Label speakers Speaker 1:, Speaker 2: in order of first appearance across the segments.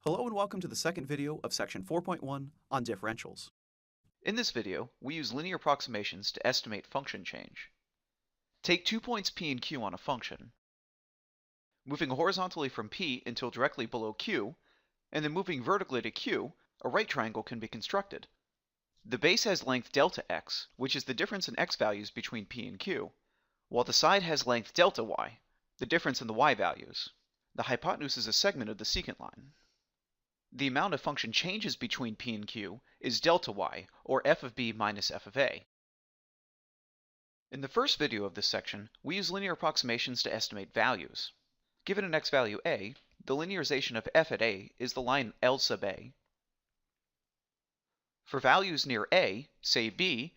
Speaker 1: Hello and welcome to the second video of section 4.1 on differentials.
Speaker 2: In this video, we use linear approximations to estimate function change. Take 2 points p and q on a function. Moving horizontally from p until directly below q, and then moving vertically to q, a right triangle can be constructed. The base has length delta x, which is the difference in x values between p and q, while the side has length delta y, the difference in the y values. The hypotenuse is a segment of the secant line. The amount of function changes between p and q is delta y, or f of b minus f of a. In the first video of this section, we use linear approximations to estimate values. Given an x value a, the linearization of f at a is the line L sub a. For values near a, say b,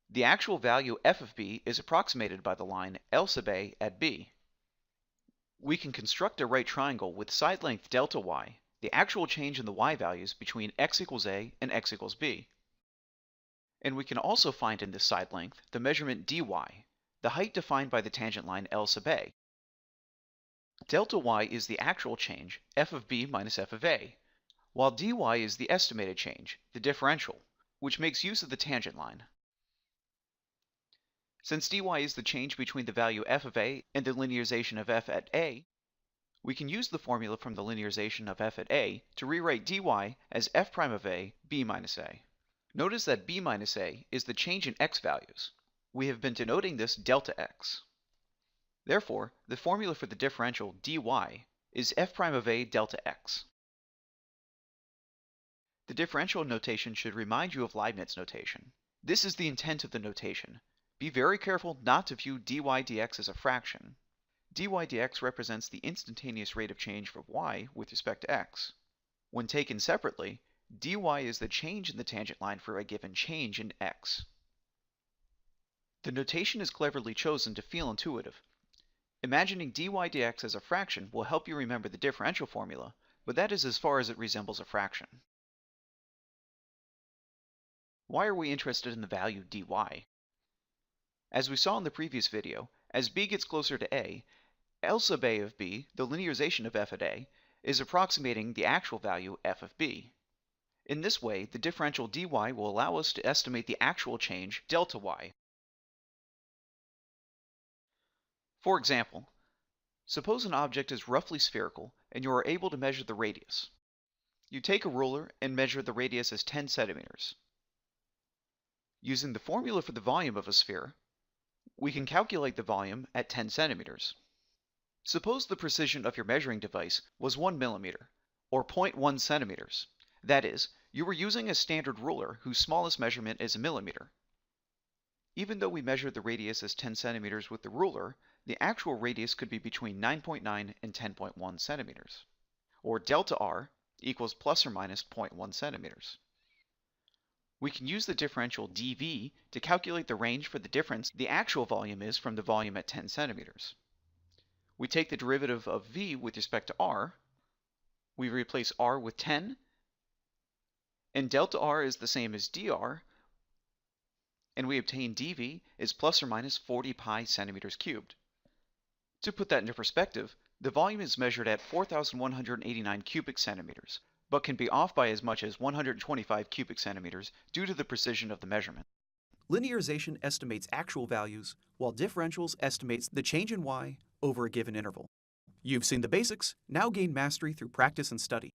Speaker 2: the actual value f of b is approximated by the line L sub a at b. We can construct a right triangle with side length delta y, the actual change in the y values between x equals a and x equals b. And we can also find in this side length the measurement dy, the height defined by the tangent line L sub a. Delta y is the actual change, f of b minus f of a, while dy is the estimated change, the differential, which makes use of the tangent line. Since dy is the change between the value f of a and the linearization of f at a, we can use the formula from the linearization of f at a to rewrite dy as f prime of a b minus a. Notice that b minus a is the change in x values. We have been denoting this delta x. Therefore, the formula for the differential dy is f prime of a delta x. The differential notation should remind you of Leibniz notation. This is the intent of the notation. Be very careful not to view dy dx as a fraction. Dy dx represents the instantaneous rate of change for y with respect to x. When taken separately, dy is the change in the tangent line for a given change in x. The notation is cleverly chosen to feel intuitive. Imagining dy dx as a fraction will help you remember the differential formula, but that is as far as it resembles a fraction. Why are we interested in the value dy? As we saw in the previous video, as b gets closer to a, L sub a of b, the linearization of f at a, is approximating the actual value f of b. In this way, the differential dy will allow us to estimate the actual change delta y. For example, suppose an object is roughly spherical and you are able to measure the radius. You take a ruler and measure the radius as 10 centimeters. Using the formula for the volume of a sphere, we can calculate the volume at 10 centimeters. Suppose the precision of your measuring device was 1 millimeter, or 0.1 centimeters. That is, you were using a standard ruler whose smallest measurement is a millimeter. Even though we measured the radius as 10 centimeters with the ruler, the actual radius could be between 9.9 and 10.1 centimeters, or delta r equals plus or minus 0.1 centimeters. We can use the differential dv to calculate the range for the difference the actual volume is from the volume at 10 centimeters. We take the derivative of v with respect to r, we replace r with 10, and delta r is the same as dr, and we obtain dv is plus or minus 40 pi centimeters cubed. To put that into perspective, the volume is measured at 4,189 cubic centimeters, but can be off by as much as 125 cubic centimeters due to the precision of the measurement.
Speaker 1: Linearization estimates actual values, while differentials estimates the change in y over a given interval. You've seen the basics, now gain mastery through practice and study.